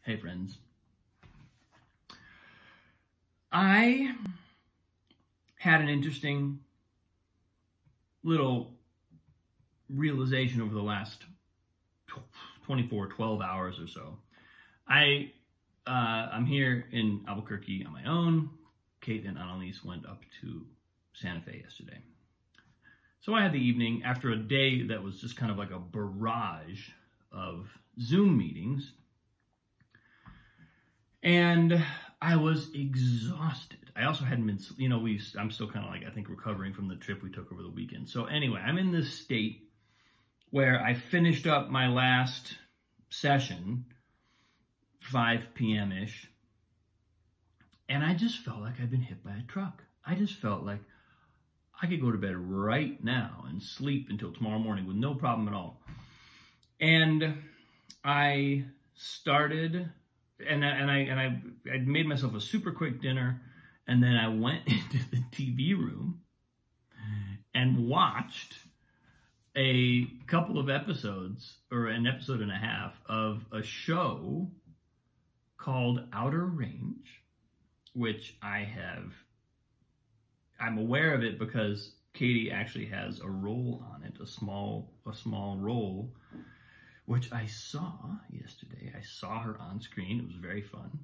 Hey friends. I had an interesting little realization over the last 12 hours or so. I'm here in Albuquerque on my own. Kate and Annalise went up to Santa Fe yesterday. So I had the evening after a day that was just kind of like a barrage of Zoom meetings. And I was exhausted. I also hadn't been, I'm still kind of like, I think, recovering from the trip we took over the weekend. So anyway, I'm in this state where I finished up my last session, 5 p.m.-ish, and I just felt like I'd been hit by a truck. I just felt like I could go to bed right now and sleep until tomorrow morning with no problem at all. And I started... And I made myself a super quick dinner, and then I went into the TV room and watched a couple of episodes, or an episode and a half, of a show called Outer Range, which I'm aware of it because Katie actually has a role on it, a small role, which I saw yesterday. I saw her on screen. It was very fun.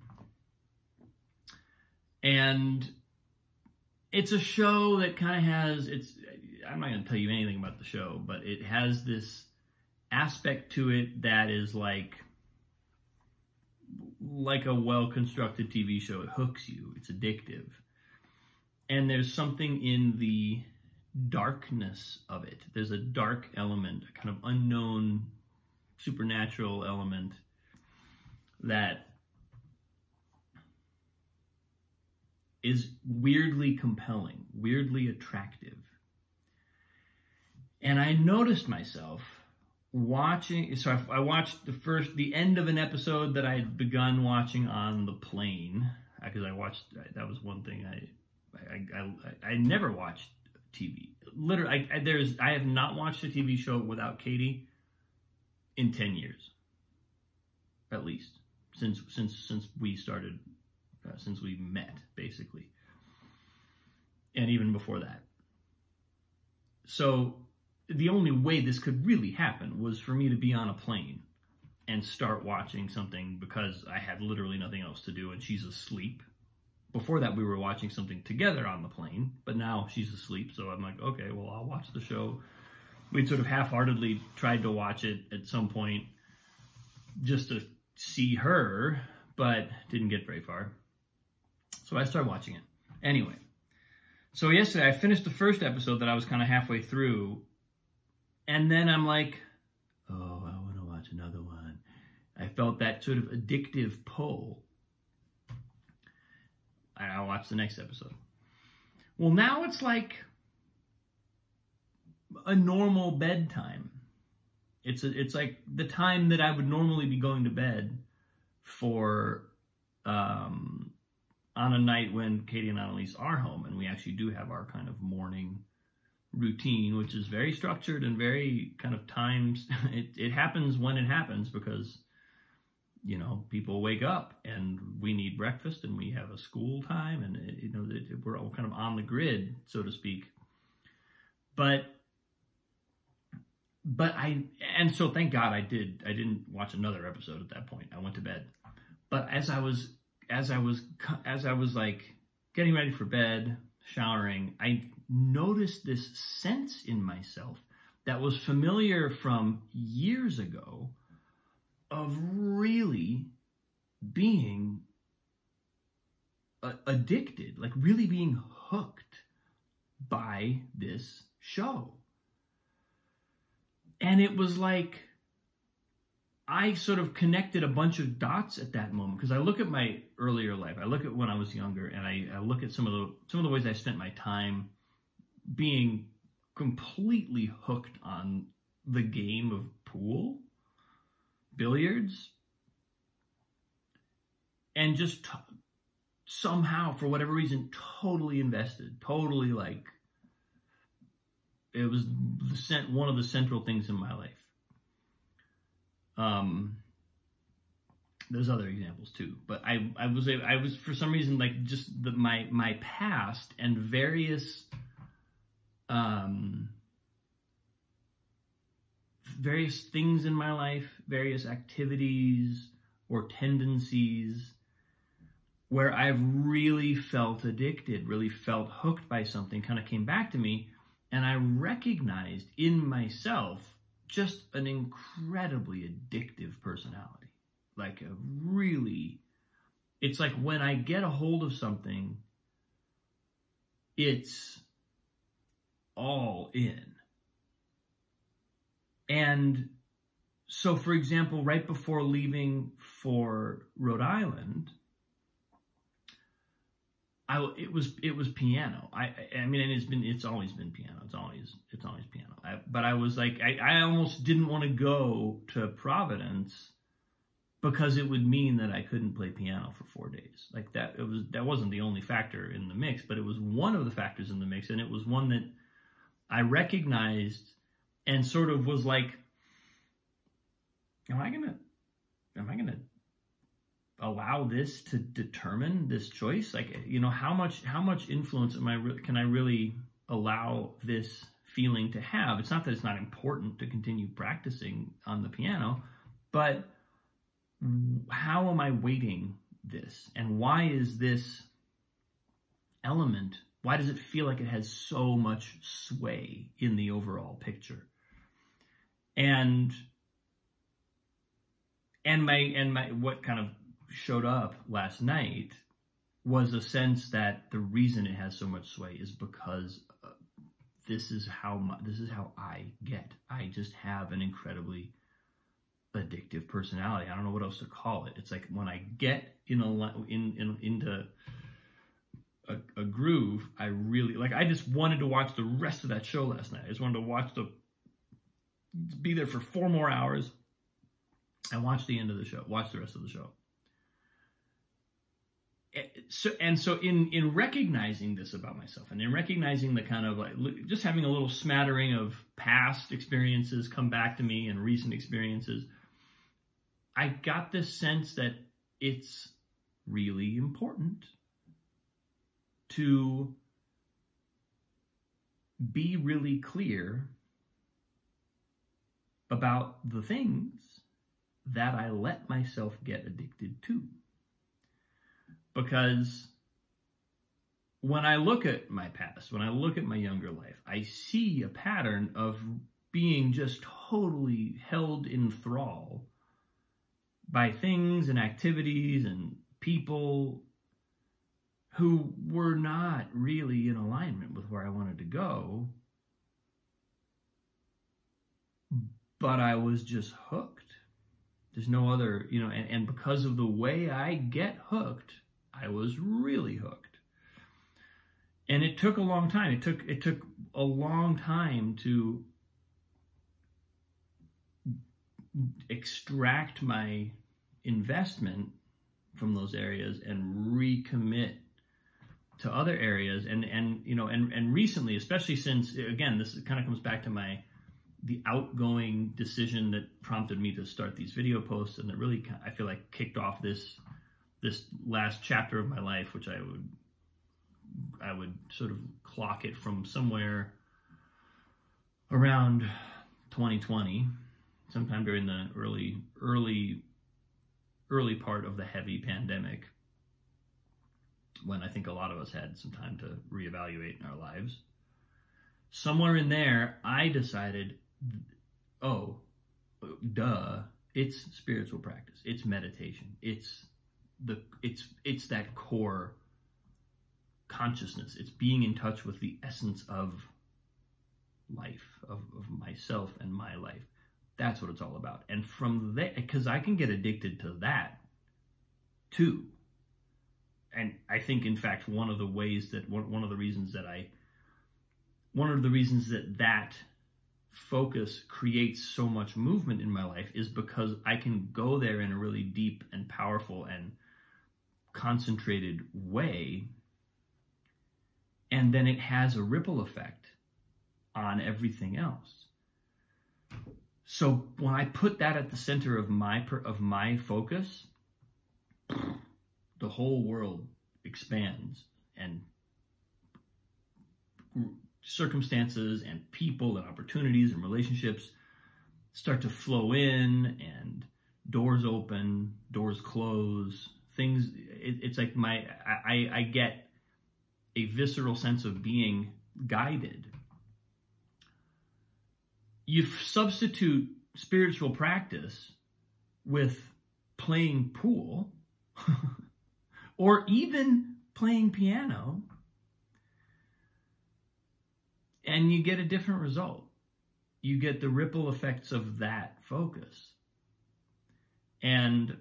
And it's a show that kind of has, I'm not going to tell you anything about the show, but it has this aspect to it that is like a well-constructed TV show. It hooks you. It's addictive. And there's something in the darkness of it. There's a dark element, a kind of unknown supernatural element that is weirdly compelling, weirdly attractive. And I noticed myself watching, so I watched the end of an episode that I had begun watching on the plane, because that was one thing I never watched TV. Literally, I have not watched a TV show without Katie in 10 years, at least, since we started, since we met, basically, and even before that. So the only way this could really happen was for me to be on a plane and start watching something because I had literally nothing else to do and she's asleep. Before that, we were watching something together on the plane, but now she's asleep, so I'm like, okay, well, I'll watch the show. We'd sort of half-heartedly tried to watch it at some point just to see her, but didn't get very far. So I started watching it. Anyway, so yesterday I finished the first episode that I was kind of halfway through, and then I'm like, oh, I want to watch another one. I felt that sort of addictive pull. And I watched the next episode. Well, now it's like a normal bedtime. It's like the time that I would normally be going to bed for on a night when Katie and Annalise are home, and we actually do have our kind of morning routine, which is very structured and very kind of times. It happens when it happens because, people wake up and we need breakfast and we have a school time, and we're all kind of on the grid, so to speak. So thank God I didn't watch another episode at that point. I went to bed. But as I was like getting ready for bed, showering, I noticed this sense in myself that was familiar from years ago of really being addicted, like really being hooked by this show. And it was like I sort of connected a bunch of dots at that moment, because I look at my earlier life, I look at when I was younger, and I look at some of the ways I spent my time being completely hooked on the game of pool, billiards, and just somehow, for whatever reason, totally invested, totally like, it was one of the central things in my life. There's other examples too, but I was for some reason, like, just my past and various things in my life, various activities or tendencies where I've really felt addicted, really felt hooked by something, kind of came back to me, and I recognized in myself just an incredibly addictive personality. Like it's like when I get a hold of something, it's all in. And so, for example, right before leaving for Rhode Island, it was piano. I mean, and it's always been piano. It's always piano. But I was like, I almost didn't want to go to Providence because it would mean that I couldn't play piano for 4 days. Like that wasn't the only factor in the mix, but it was one of the factors in the mix, and it was one that I recognized and sort of was like, am I gonna allow this to determine this choice? Like, you know, how much influence can I really allow this feeling to have? It's not that it's not important to continue practicing on the piano, but how am I weighting this? And why is this element, why does it feel like it has so much sway in the overall picture? And my what kind of showed up last night was a sense that the reason it has so much sway is because this is how I get. I just have an incredibly addictive personality. I don't know what else to call it. It's like when I get into a groove, I really like. I just wanted to watch the rest of that show last night. I just wanted to be there for 4 more hours and watch the end of the show. Watch the rest of the show. So in recognizing this about myself, and in recognizing the kind of like just having a little smattering of past experiences come back to me and recent experiences, I got this sense that it's really important to be really clear about the things that I let myself get addicted to. Because when I look at my past, when I look at my younger life, I see a pattern of being just totally held in thrall by things and activities and people who were not really in alignment with where I wanted to go. But I was just hooked. There's no other, and because of the way I get hooked, I was really hooked. And it took a long time. It took a long time to extract my investment from those areas and recommit to other areas. And recently, especially since, again, this kind of comes back to the outgoing decision that prompted me to start these video posts, and that really, I feel like, kicked off this last chapter of my life, which I would sort of clock it from somewhere around 2020, sometime during the early part of the heavy pandemic, when I think a lot of us had some time to reevaluate in our lives. Somewhere in there, I decided, oh, duh, it's spiritual practice, it's meditation, it's that core consciousness. It's being in touch with the essence of life, of myself and my life. That's what it's all about. And from there, because I can get addicted to that too. And I think, in fact, one of the reasons that focus creates so much movement in my life is because I can go there in a really deep and powerful and concentrated way, and then it has a ripple effect on everything else. So when I put that at the center of my focus, the whole world expands, and circumstances and people and opportunities and relationships start to flow in, and doors open, doors close, things, it's like I get a visceral sense of being guided. You substitute spiritual practice with playing pool or even playing piano, and you get a different result. You get the ripple effects of that focus. And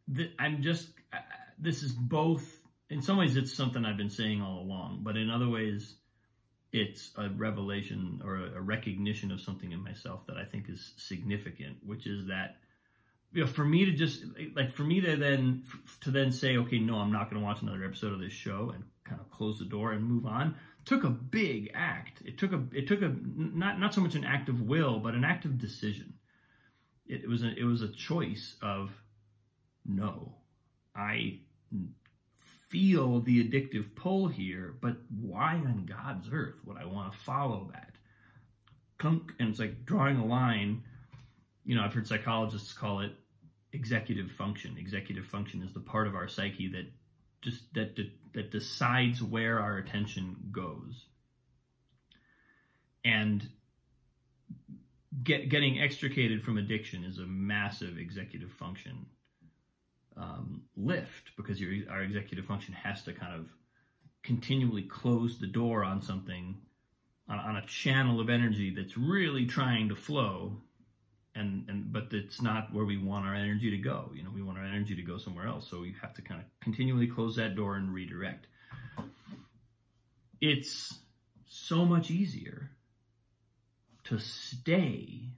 this is both, in some ways it's something I've been saying all along, but in other ways it's a revelation or a recognition of something in myself that I think is significant, which is that, for me to just, for me to then say, okay, no, I'm not going to watch another episode of this show and kind of close the door and move on, took a big act. It took a not so much an act of will, but an act of decision. It was a choice of, no, I feel the addictive pull here, but why on God's earth would I want to follow that? And it's like drawing a line. I've heard psychologists call it executive function. Executive function is the part of our psyche that decides where our attention goes. And getting extricated from addiction is a massive executive function lift, because our executive function has to kind of continually close the door on something, on a channel of energy that's really trying to flow, but it's not where we want our energy to go. We want our energy to go somewhere else, so we have to kind of continually close that door and redirect. It's so much easier to stay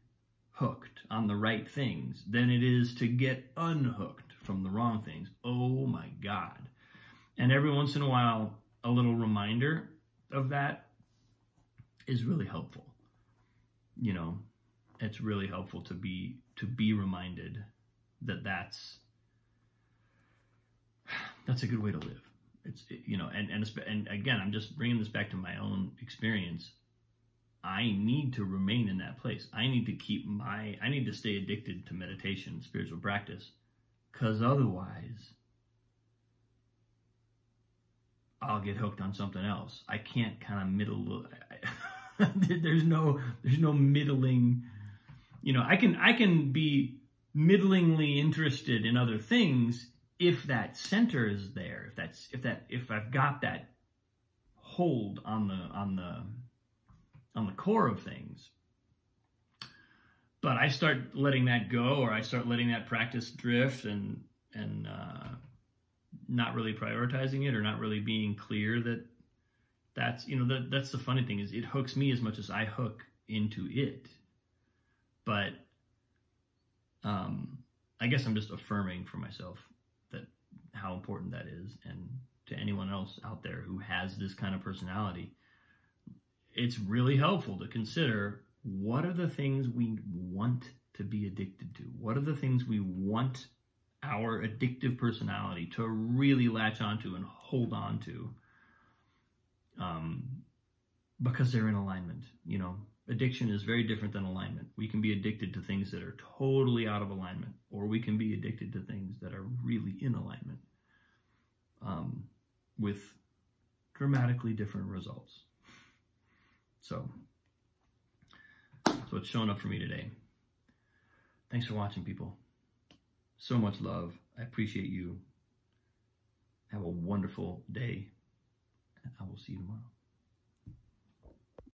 hooked on the right things than it is to get unhooked from the wrong things. Oh my God. And every once in a while, a little reminder of that is really helpful. It's really helpful to be reminded that that's a good way to live. And again, I'm just bringing this back to my own experience. I need to remain in that place. I need to stay addicted to meditation, spiritual practice, because otherwise I'll get hooked on something else. I can't kind of middle. There's no middling. I can be middlingly interested in other things if that center is there. If I've got that hold on the core of things. But I start letting that go, or I start letting that practice drift, and not really prioritizing it, or not really being clear that's the funny thing, is it hooks me as much as I hook into it. But I guess I'm just affirming for myself that how important that is, and to anyone else out there who has this kind of personality, it's really helpful to consider, what are the things we want to be addicted to? What are the things we want our addictive personality to really latch onto and hold on to? Because they're in alignment. Addiction is very different than alignment. We can be addicted to things that are totally out of alignment, or we can be addicted to things that are really in alignment, with dramatically different results. So it's showing up for me today. Thanks for watching, people. So much love. I appreciate you. Have a wonderful day, and I will see you tomorrow.